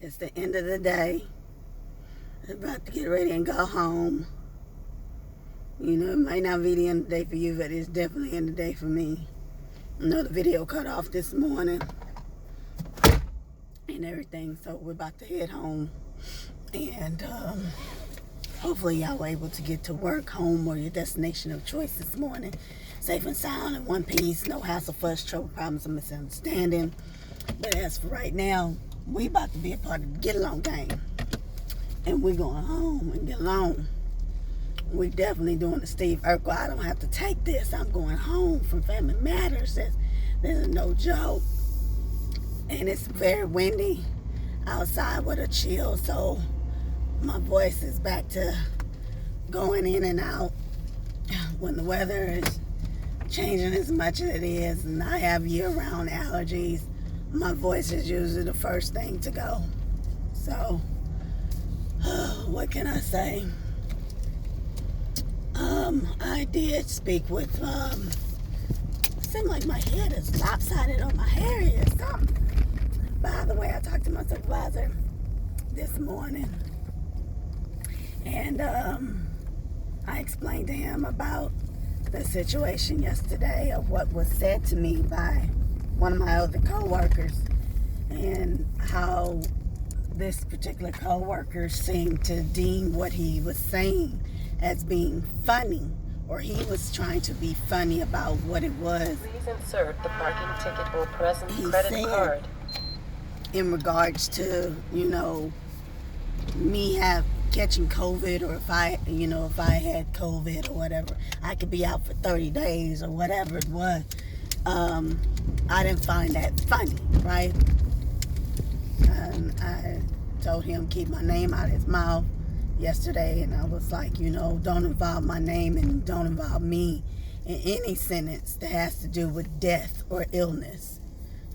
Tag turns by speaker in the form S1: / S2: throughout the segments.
S1: It's the end of the day. I'm about to get ready and go home. You know, it might not be the end of the day for you, but it's definitely the end of the day for me. I know the video cut off this morning and everything, so we're about to head home. And hopefully y'all were able to get to work, home, or your destination of choice this morning. Safe and sound, in one piece, no hassle, fuss, trouble, problems, or misunderstanding. But as for right now, we about to be a part of the Get Along gang. And we're going home and get along. We're definitely doing the Steve Urkel. I don't have to take this. I'm going home from Family Matters. This is no joke. And it's very windy outside with a chill, so my voice is back to going in and out when the weather is changing as much as it is, and I have year-round allergies. My voice is usually the first thing to go. So, what can I say? I did speak with, it seemed like my head is lopsided or my hair is something. By the way, I talked to my supervisor this morning, and I explained to him about the situation yesterday of what was said to me by one of my other co-workers, and how this particular co-worker seemed to deem what he was saying as being funny, or he was trying to be funny about what it was.
S2: Please insert the parking ticket or present
S1: He
S2: credit
S1: said,
S2: card.
S1: In regards to, me catching COVID, or if I had COVID or whatever, I could be out for 30 days or whatever it was. I didn't find that funny, right? And I told him keep my name out of his mouth yesterday, and I was like, don't involve my name and don't involve me in any sentence that has to do with death or illness,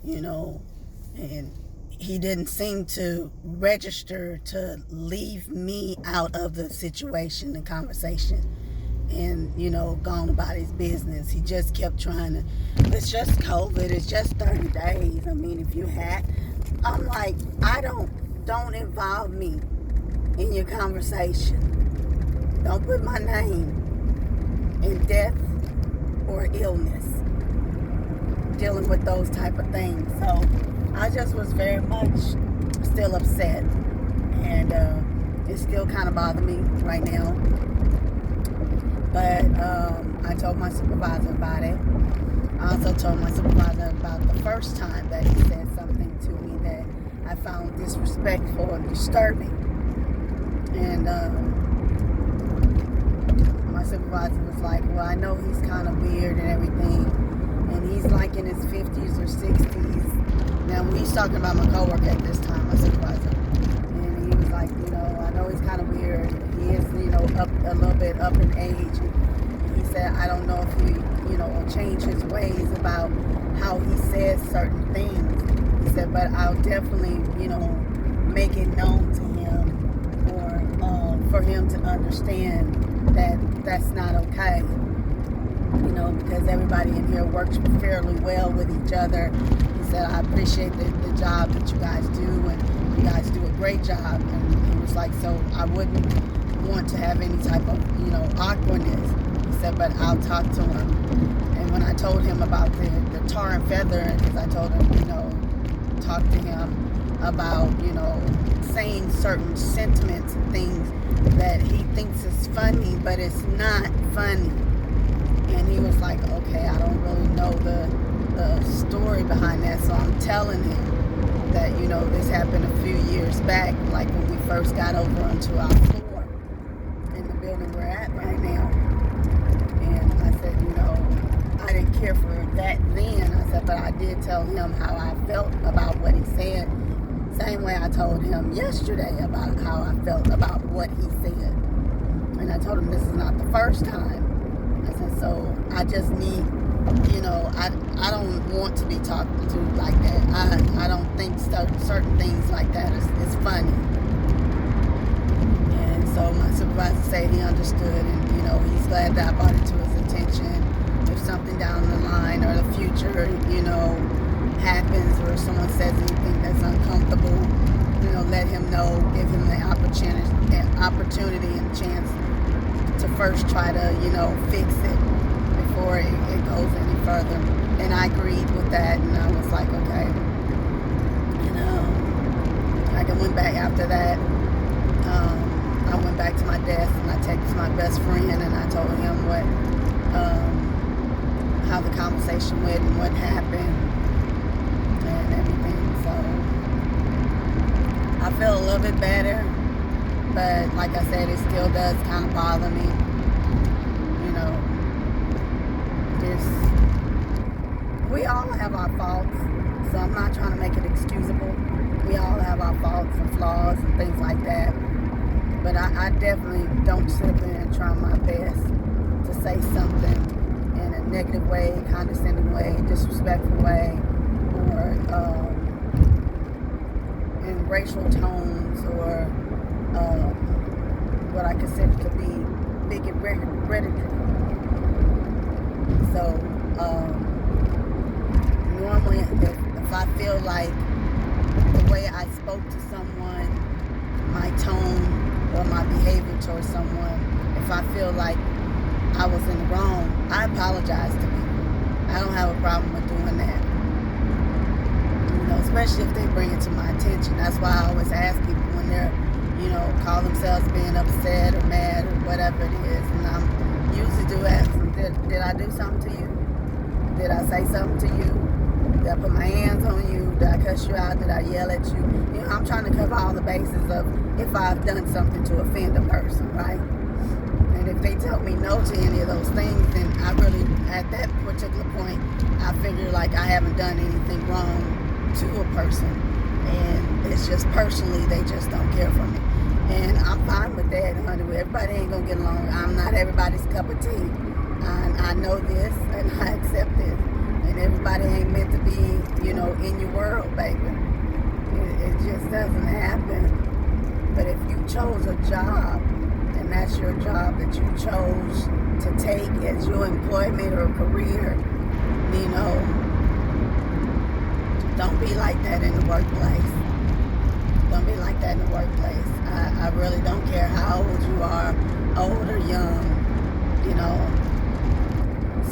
S1: and he didn't seem to register to leave me out of the situation and conversation and, gone about his business. He just kept trying to, it's just COVID, it's just 30 days. I mean, if you had, I'm like, don't involve me in your conversation. Don't put my name in death or illness, dealing with those type of things. So I just was very much still upset, and it still kind of bothers me right now. But I told my supervisor about it. I also told my supervisor about the first time that he said something to me that I found disrespectful and disturbing. And my supervisor was like, well, I know he's kind of weird and everything, and he's like in his 50s or 60s. Now, when he's talking about my coworker at this time, my supervisor, and he was like, I know he's kind of weird. He is, up a little bit up in age. And he said, I don't know if he, will change his ways about how he says certain things. He said, but I'll definitely, make it known to him, or for him to understand that that's not okay. Because everybody in here works fairly well with each other. He said, I appreciate the job that you guys do, and you guys do a great job. And he was like, so I wouldn't want to have any type of, awkwardness. He said, but I'll talk to him. And when I told him about the tar and feather, because I told him, talk to him about, saying certain sentiments and things that he thinks is funny, but it's not funny. And he was like, okay, I don't really know the story behind that, so I'm telling him that, this happened a few years back, like when we first got over onto our floor in the building we're at right now. And I said, I didn't care for that then. I said, but I did tell him how I felt about what he said. Same way I told him yesterday about how I felt about what he said. And I told him this is not the first time. I said, so I just need, I don't want to be talked to like that. I don't think certain things like that is funny. And so my supervisor said he understood, and, he's glad that I brought it to his attention. If something down the line or the future, happens, or someone says anything that's uncomfortable, let him know, give him the opportunity and chance to first try to, fix it before it goes any further. And I agreed with that, and I was like, okay. Like I went back after that. I went back to my desk and I texted my best friend and I told him how the conversation went and what happened and everything. So I feel a little bit better, but like I said, it still does kind of bother me. We all have our faults, so I'm not trying to make it excusable. We all have our faults and flaws and things like that. But I definitely don't sit there and try my best to say something in a negative way, condescending way, disrespectful way, or in racial tones, or what I consider to be bigot rhetoric. So normally if I feel like the way I spoke to someone, my tone or my behavior towards someone, if I feel like I was in the wrong, I apologize to people. I don't have a problem with doing that. Especially if they bring it to my attention. That's why I always ask people when they're, call themselves being upset or mad or whatever it is. And I usually do ask them, did I do something to you? Did I say something to you? Did I put my hands on you? Did I cuss you out? Did I yell at you? I'm trying to cover all the bases of if I've done something to offend a person, right? And if they tell me no to any of those things, then I really, at that particular point, I figure like I haven't done anything wrong to a person. And it's just personally, they just don't care for me. And I'm fine with that, honey. Everybody ain't gonna get along. I'm not everybody's cup of tea. I know this and I accept it. And everybody ain't meant to be, in your world, baby. It just doesn't happen. But if you chose a job, and that's your job that you chose to take as your employment or career, don't be like that in the workplace. Don't be like that in the workplace. I really don't care how old you are, old or young.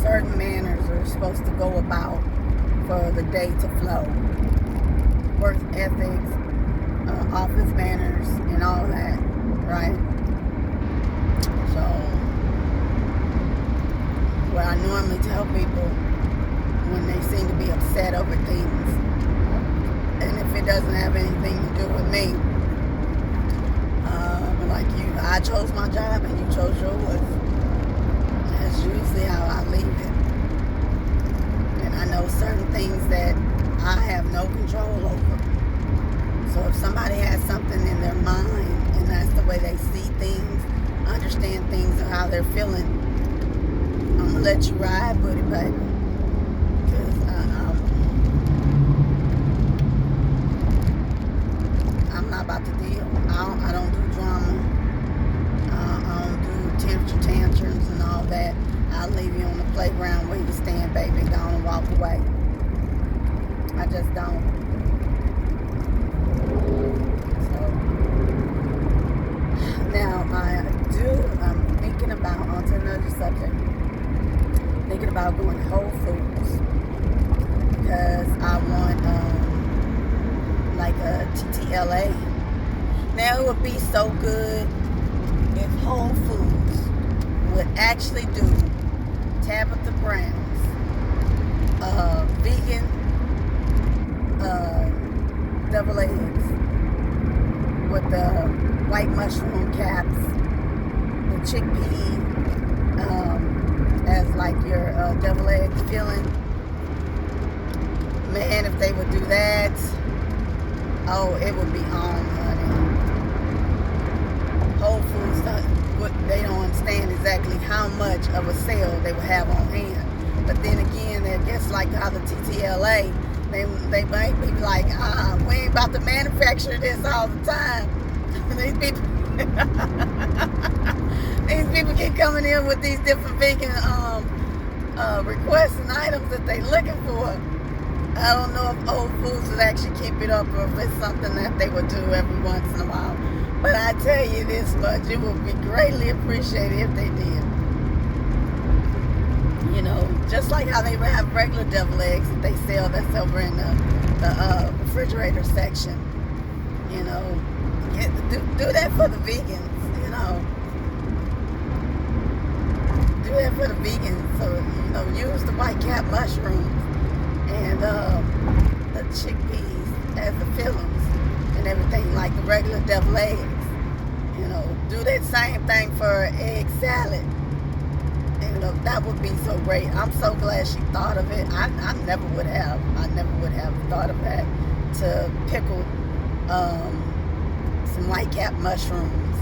S1: Certain manners are supposed to go about for the day to flow. Work ethics, office manners, and all that, right? So, what I normally tell people when they seem to be upset over things, and if it doesn't have anything to do with me, like I chose my job and you chose yours. That's usually how I leave it. And I know certain things that I have no control over. So if somebody has something in their mind and that's the way they see things, understand things, or how they're feeling, I'm going to let you ride with it, baby. Because I'm not about to deal. I don't do drama. I don't do temperature tantrums and all that. I'll leave you on the playground where you stand, baby, and go on and walk away. I just don't. So, now I'm thinking about, onto another subject, thinking about going to Whole Foods, because I want, like a TTLA. Now, it would be so good if Whole Foods would actually do Tabitha Brown's vegan double eggs with the white mushroom caps, the chickpea as like your double egg filling. Man, if they would do that, oh, it would be on, honey. Whole Foods, they don't understand exactly how much of a sale they will have on hand. But then again, I guess like how the TTLA, they might be like, we ain't about to manufacture this all the time. These people keep coming in with these different vegan requests and items that they looking for. I don't know if Whole Foods would actually keep it up or if it's something that they would do every once in a while. But I tell you this much, it would be greatly appreciated if they did. You know, just like how they have regular devil eggs that they sell that's over in the refrigerator section. You know, do that for the vegans, you know. Do that for the vegans. So, you know, use the white cap mushrooms and the chickpeas as the fillings and everything, like the regular devil eggs. You know, do that same thing for egg salad. You know, that would be so great. I'm so glad she thought of it. I never would have. I never would have thought of that, to pickle some white cap mushrooms.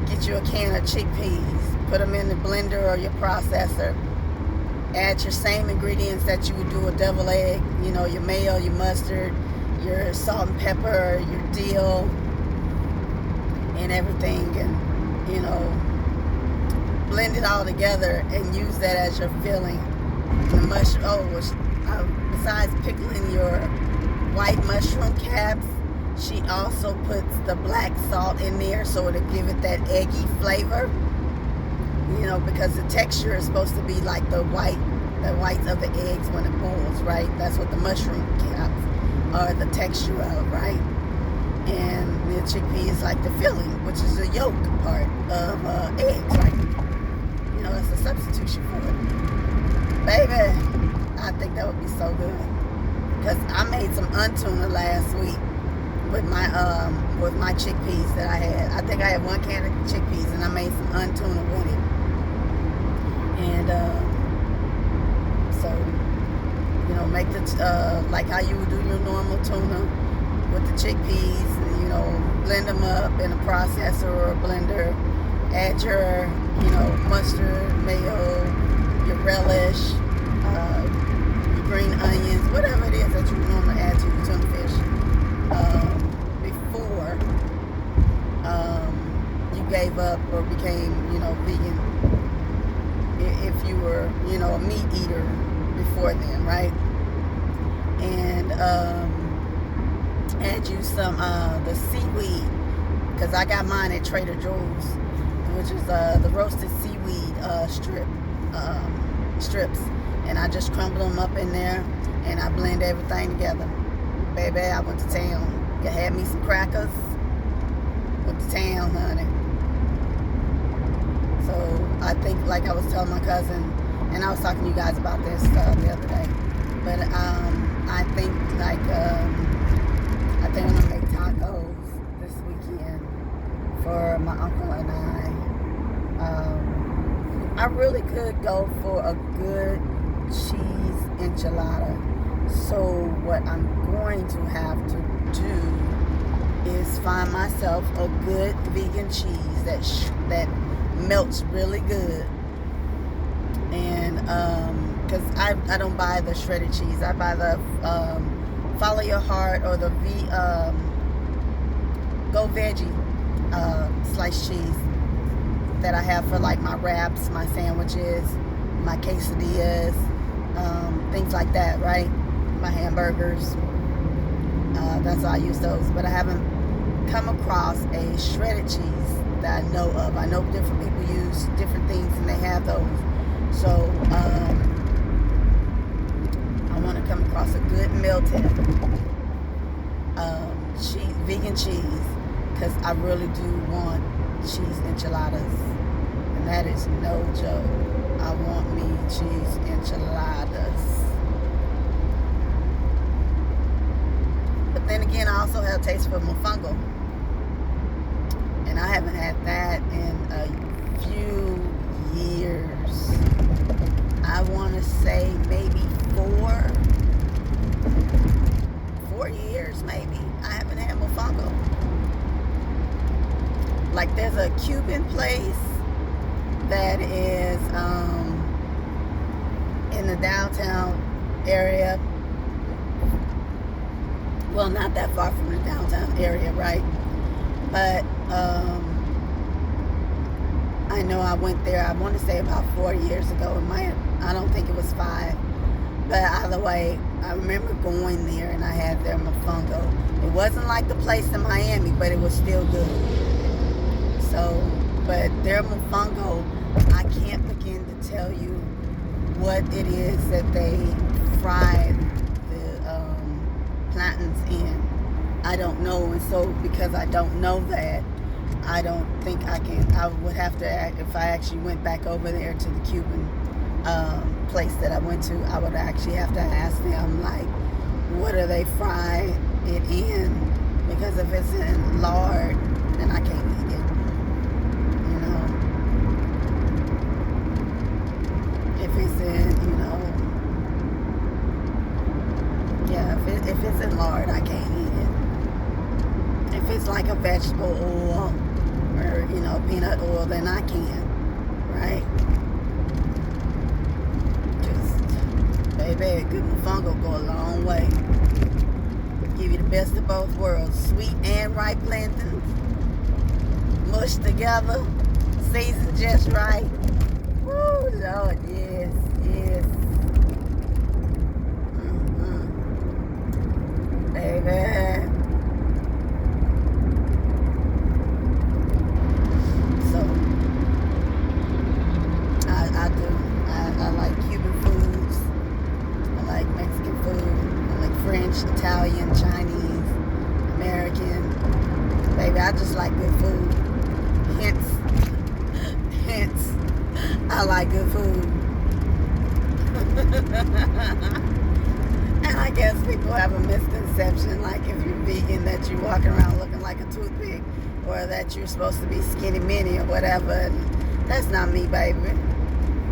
S1: Get you a can of chickpeas, put them in the blender or your processor. Add your same ingredients that you would do a devil egg. You know, your mayo, your mustard, your salt and pepper, your dill, and everything, and you know, blend it all together and use that as your filling. The besides pickling your white mushroom caps, she also puts the black salt in there so it'll give it that eggy flavor. You know, because the texture is supposed to be like the whites of the eggs when it boils, right? That's what the mushroom caps are the texture of, right? And the chickpea is like the filling, which is the yolk part of eggs, right? You know, that's a substitution for it. Baby, I think that would be so good. Because I made some untuna last week with my chickpeas that I had. I think I had 1 can of chickpeas and I made some untuna with it. And so, you know, make the like how you would do your normal tuna with the chickpeas, and, you know, blend them up in a processor or a blender. Add your, you know, mustard, mayo, your relish, your green onions, whatever it is that you normally add to your tuna fish before you gave up or became, you know, vegan. If you were, you know, a meat eater before then, right? And add you some the seaweed, because I got mine at Trader Joe's, which is the roasted seaweed strips, and I just crumble them up in there and I blend everything together. Baby, I went to town. I had me some crackers. Went to town, honey. So I think, like I was telling my cousin, and I was talking to you guys about this the other day, but I think I'm gonna make tacos this weekend for my uncle and I really could go for a good cheese enchilada. So what I'm going to have to do is find myself a good vegan cheese that melts really good, and because I don't buy the shredded cheese, I buy the Follow Your Heart or the Go Veggie sliced cheese that I have for like my wraps, my sandwiches, my quesadillas, things like that, right? My hamburgers. That's why I use those, but I haven't come across a shredded cheese that I know of. I know different people use different things and they have those. So I want to come across a good melted cheese, vegan cheese, because I really do want cheese enchiladas, and that is no joke. I want me cheese enchiladas. But then again, I also have a taste for mofongo, and I haven't had that in a few years. I want to say maybe 4 years maybe. I haven't had mofongo. Like, there's a Cuban place that is in the downtown area. Well, not that far from the downtown area, right? But I know I went there, I want to say about 4 years ago. I don't think it was 5. But either way, I remember going there and I had their mofongo. It wasn't like the place in Miami, but it was still good. So, but their mofongo, I can't begin to tell you what it is that they fry the plantains in. I don't know, and so because I don't know that, I don't think I can. I would have to act if I actually went back over there to the Cuban place that I went to. I would actually have to ask them, like, what do they fry it in? Because if it's in lard, then I can't eat it. You know, if it's in, if it's in lard, I can't eat it. If it's like a vegetable oil or, peanut oil, then I can, right? Just, baby, a good mofongo go a long way. Give you the best of both worlds. Sweet and ripe plantains, mushed together, seasoned just right. Woo, Lord, yes, yes. Baby. So, I do. I like Cuban foods. I like Mexican food. I like French, Italian, Chinese, American. Baby, I just like good food. Hence, I like good food. And I guess people have a misconception, like if you're vegan, that you walk around looking like a toothpick, or that you're supposed to be skinny mini or whatever. And that's not me, baby.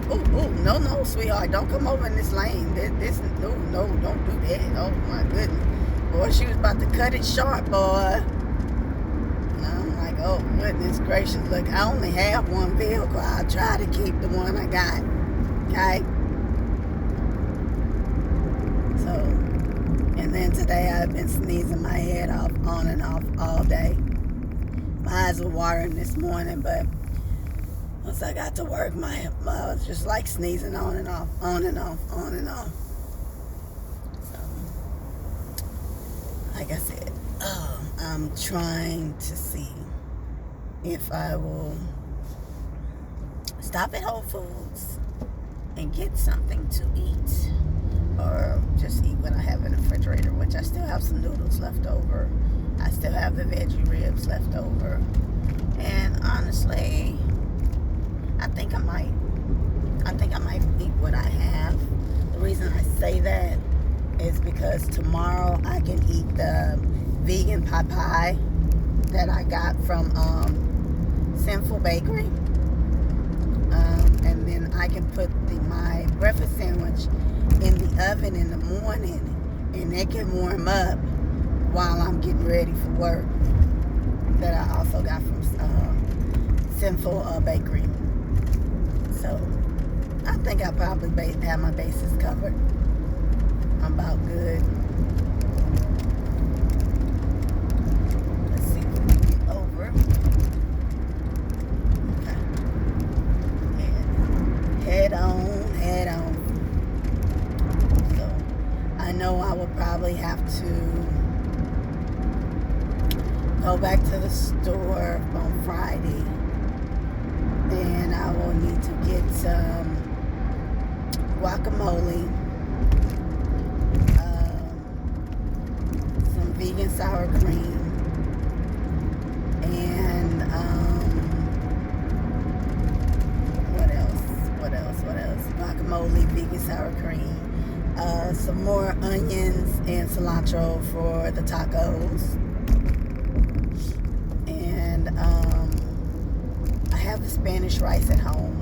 S1: Oh, no, sweetheart, don't come over in this lane. No, don't do that. Oh my goodness, boy, she was about to cut it short, boy. And I'm like, oh goodness gracious, look, I only have one vehicle. I'll try to keep the one I got. Okay. So, and then today I've been sneezing my head off, on and off all day. My eyes were watering this morning, but once I got to work, I was just like sneezing on and off, on and off, on and off. So, like I said, I'm trying to see if I will stop at Whole Foods and get something to eat, or just eat what I have in the refrigerator, which I still have some noodles left over. I still have the veggie ribs left over. And honestly, I think I might eat what I have. The reason I say that is because tomorrow I can eat the vegan pie that I got from Sinful Bakery. And then I can put my breakfast sandwich in the oven in the morning, and it can warm up while I'm getting ready for work. That I also got from Sinful Bakery. So I think I probably have my bases covered. I'm about good. Let's see if we can get over. Okay. And head on. So I know I will probably have to go back to the store on Friday, and I will need to get some guacamole, some vegan sour cream, and what else? Guacamole, vegan sour cream, some more onions and cilantro for the tacos. And I have the Spanish rice at home,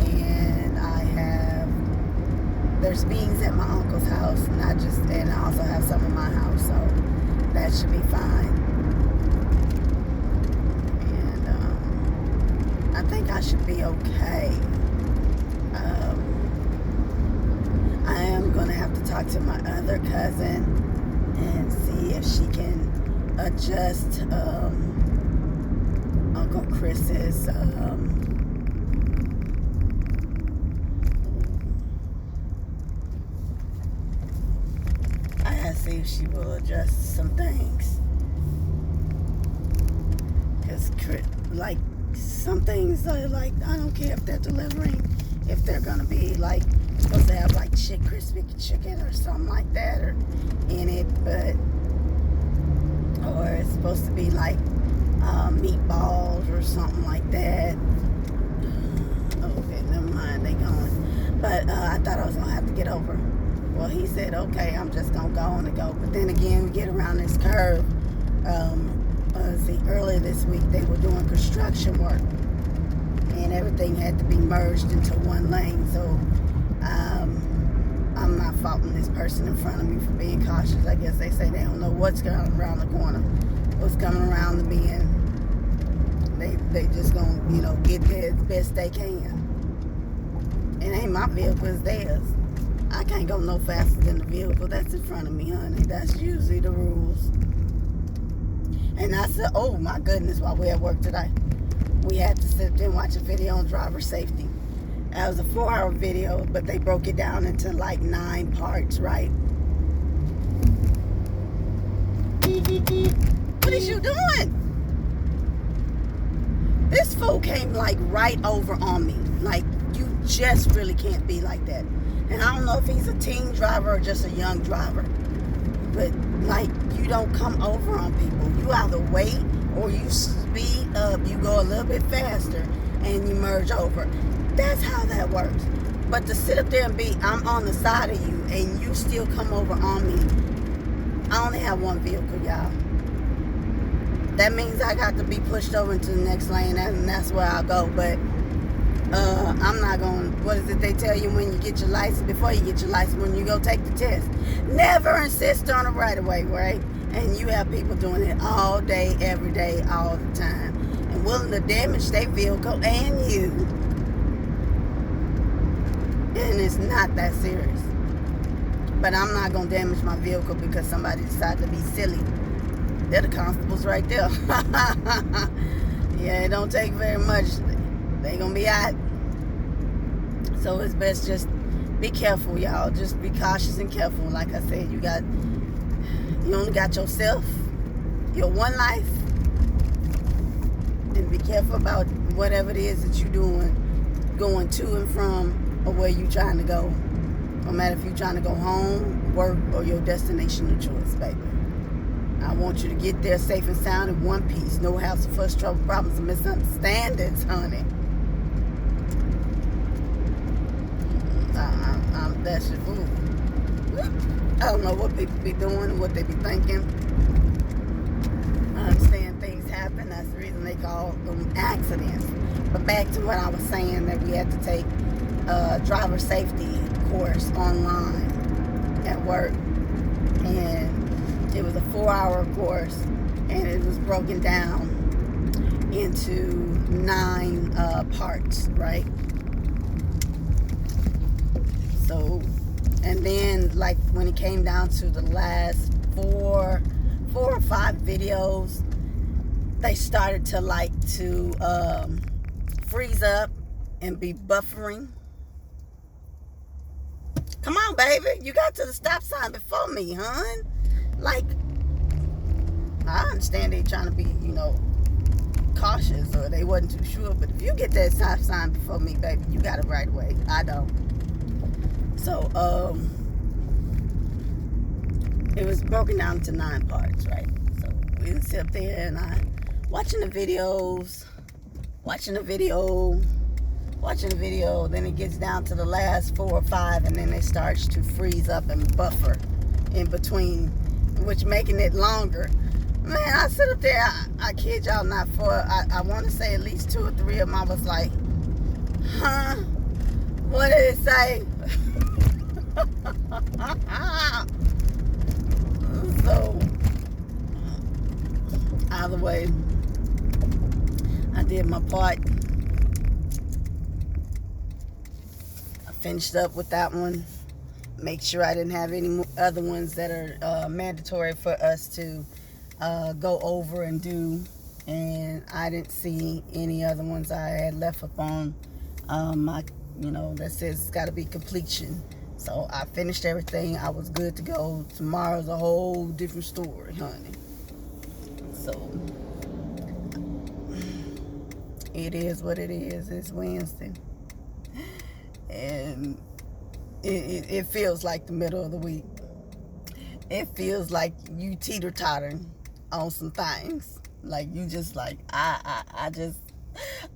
S1: and there's beans at my uncle's house, and I also have some in my house, so that should be fine. And I think I should be okay. I am gonna have to talk to my other cousin and see if she can adjust Uncle Chris's if she will adjust some things. Because, like, some things are like, I don't care if they're delivering, if they're going to be, like, supposed to have, like, crispy chicken or something like that or in it, but, or it's supposed to be, like, meatballs or something like that. Okay, never mind, they gone. But I thought I was going to have to get over. Well, he said, okay, I'm just going to go on and go. But then again, we get around this curve. Earlier this week, they were doing construction work. And everything had to be merged into one lane. So, I'm not faulting this person in front of me for being cautious. I guess they say they don't know what's going around the corner. What's coming around the bend. They just gonna, get there as best they can. It ain't my vehicle, it's theirs. I can't go no faster than the vehicle that's in front of me, honey. That's usually the rules. And I said, oh my goodness, while we at work today, we had to sit there and watch a video on driver safety. That was a 4-hour video, but they broke it down into like 9 parts, right? What is you doing? This fool came like right over on me. Like, you just really can't be like that. And I don't know if he's a teen driver or just a young driver. But, like, you don't come over on people. You either wait or you speed up. You go a little bit faster and you merge over. That's how that works. But to sit up there and be, I'm on the side of you and you still come over on me. I only have one vehicle, y'all. That means I got to be pushed over into the next lane, and that's where I'll go. But I'm not going to, what is it they tell you when you get your license, before you get your license, when you go take the test? Never insist on a right-of-way, right? And you have people doing it all day, every day, all the time. And willing to damage their vehicle and you. And it's not that serious. But I'm not going to damage my vehicle because somebody decided to be silly. They're the constables right there. Yeah, it don't take very much. They gonna be out. So it's best just be careful, y'all. Just be cautious and careful. Like I said, you only got yourself, your one life, and be careful about whatever it is that you're doing, going to and from, or where you trying to go. No matter if you're trying to go home, work, or your destination of choice, baby. I want you to get there safe and sound in one piece. No hassle, fuss, trouble, problems, and misunderstandings, honey. That's your food. I don't know what people be doing, what they be thinking. I understand things happen. That's the reason they call them accidents. But back to what I was saying, that we had to take a driver safety course online at work. And it was a 4-hour course, and it was broken down into 9 parts, right? So, and then like when it came down to the last 4 or 5 videos, they started to freeze up and be buffering. Come on, baby, you got to the stop sign before me, hon. Like, I understand they trying to be, cautious, or they wasn't too sure. But if you get that stop sign before me, baby, you got it right away. I don't. So, it was broken down into 9 parts, right? So we would sit up there and I watching the video. Then it gets down to the last 4 or 5, and then it starts to freeze up and buffer in between, which making it longer. Man, I sit up there, I kid y'all not, for I want to say at least 2 or 3 of them, I was like, huh? What did it say? So, either way, I did my part. I finished up with that one. Make sure I didn't have any other ones that are mandatory for us to go over and do, and I didn't see any other ones I had left up on that says it's got to be completion So I finished everything. I was good to go. Tomorrow's a whole different story, honey. So it is what it is. It's Wednesday. And it feels like the middle of the week. It feels like you teeter-tottering on some things. Like you just like, I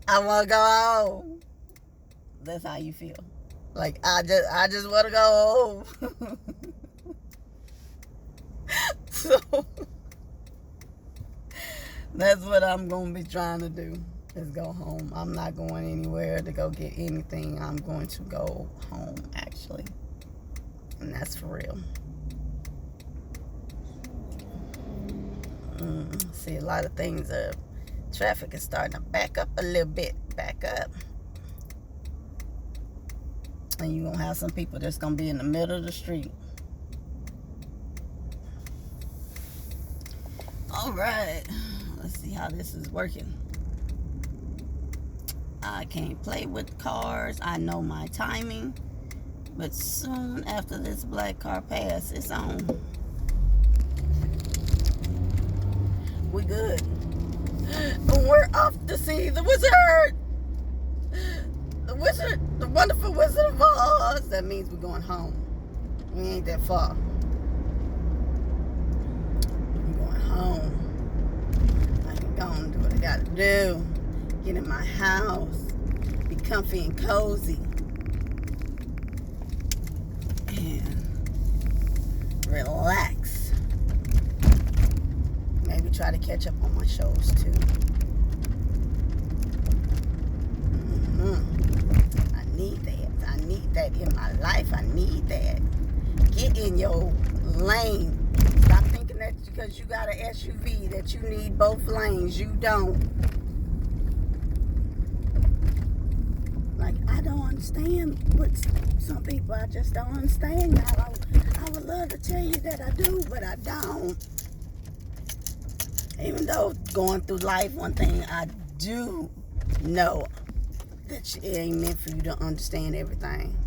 S1: want to go home. That's how you feel. Like I just want to go home. So that's what I'm gonna be trying to do, is go home. I'm not going anywhere to go get anything. I'm going to go home, actually, and that's for real. See, a lot of things, traffic is starting to back up a little bit. Back up. And you're going to have some people that's going to be in the middle of the street. All right. Let's see how this is working. I can't play with cars. I know my timing. But soon after this black car pass, it's on. We good. We're off to see the wizard. The wizard, the wonderful Wizard of Oz. That means we're going home. We ain't that far. We're going home. I can go and do what I gotta do. Get in my house. Be comfy and cozy. And relax. Maybe try to catch up on my shows too. I need that. I need that in my life. I need that. Get in your lane. Stop thinking that because you got an SUV that you need both lanes. You don't. Like, I don't understand what some people, I just don't understand. I would love to tell you that I do, but I don't. Even though going through life, one thing I do know, that it ain't meant for you to understand everything.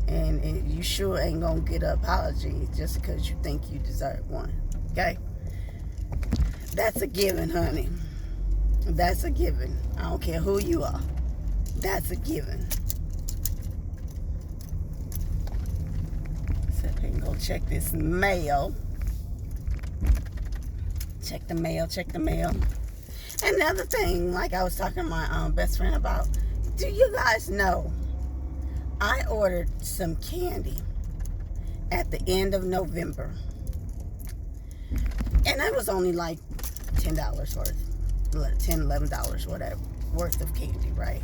S1: And you sure ain't gonna get an apology just because you think you deserve one. Okay? That's a given, honey. That's a given. I don't care who you are. That's a given. So I can go check this mail. Check the mail, check the mail. And another thing, like I was talking to my best friend about, do you guys know I ordered some candy at the end of November, and it was only like $10 worth, $10, $11, whatever, worth of candy, right?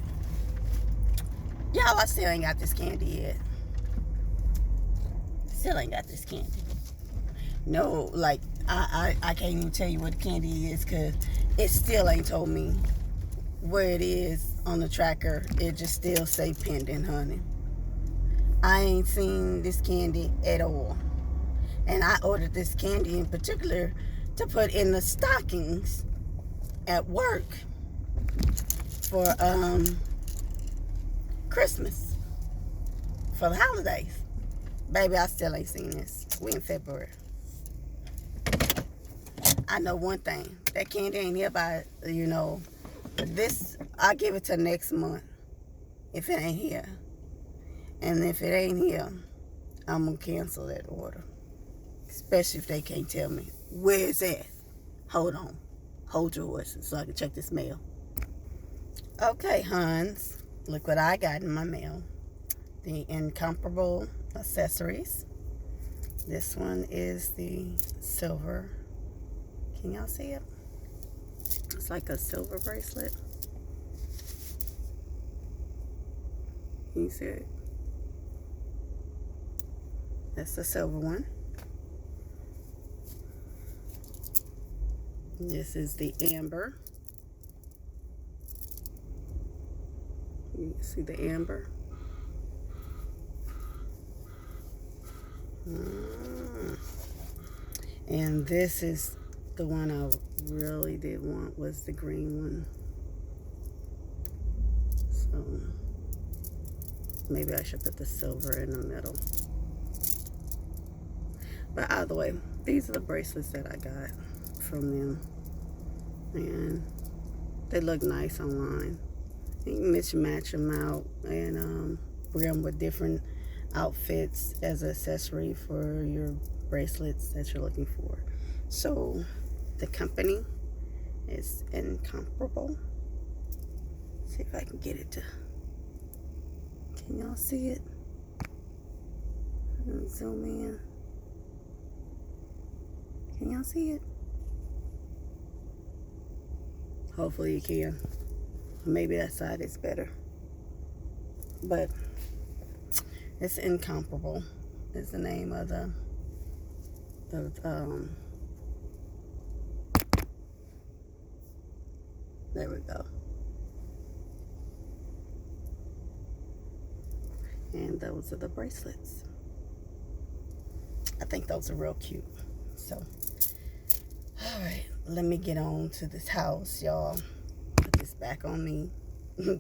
S1: Y'all, I still ain't got this candy yet. Still ain't got this candy. No, like, I can't even tell you what the candy is, because it still ain't told me where it is on the tracker. It just still say pending, honey. I ain't seen this candy at all. And I ordered this candy in particular to put in the stockings at work for Christmas, for the holidays. Baby, I still ain't seen this. We in February. I know one thing. That candy ain't here by, this, I'll give it to next month if it ain't here. And if it ain't here, I'm going to cancel that order. Especially if they can't tell me. Where is that? Hold on. Hold your horses so I can check this mail. Okay, Hans. Look what I got in my mail. The incomparable accessories. This one is the silver. Can y'all see it? It's like a silver bracelet. Can you see it? That's the silver one. This is the amber. You can see the amber. And this is the one I really did want, was the green one. So maybe I should put the silver in the middle. But either way, these are the bracelets that I got from them. And they look nice online. You can mismatch them out and wear them with different outfits as an accessory for your bracelets that you're looking for. So the company is Incomparable. See if I can get it to. Can y'all see it? Let me zoom in. Can y'all see it? Hopefully you can. Maybe that side is better. But it's Incomparable is the name of the there we go. And those are the bracelets. I think those are real cute. So, all right, let me get on to this house, y'all. Put this back on me. I'm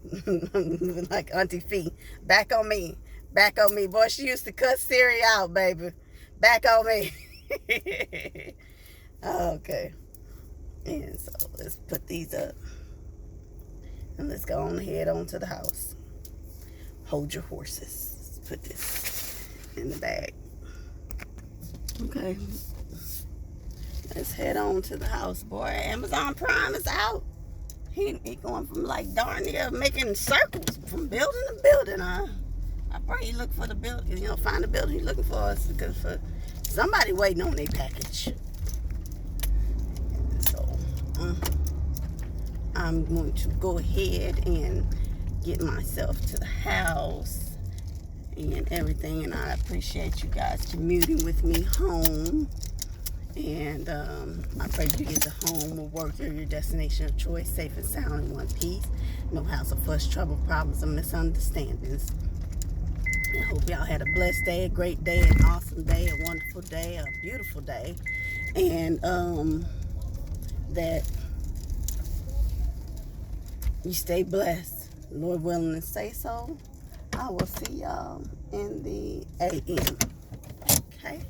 S1: moving like Auntie Fee. Back on me. Back on me. Boy, she used to cut Siri out, baby. Back on me. Okay. And so let's put these up. And let's go on ahead on to the house. Hold your horses. Let's put this in the bag. Okay. Let's head on to the house, boy. Amazon Prime is out. He going from like darn near making circles from building to building. I pray he look for the building, find the building he's looking for us because for somebody waiting on their package. So I'm going to go ahead and get myself to the house and everything, and I appreciate you guys commuting with me home. And I pray you get to home or work or your destination of choice safe and sound in one piece. No hassle, fuss, trouble, problems, or misunderstandings. I hope y'all had a blessed day, a great day, an awesome day, a wonderful day, a beautiful day. And that you stay blessed. Lord willing to say so. I will see y'all in the AM. Okay?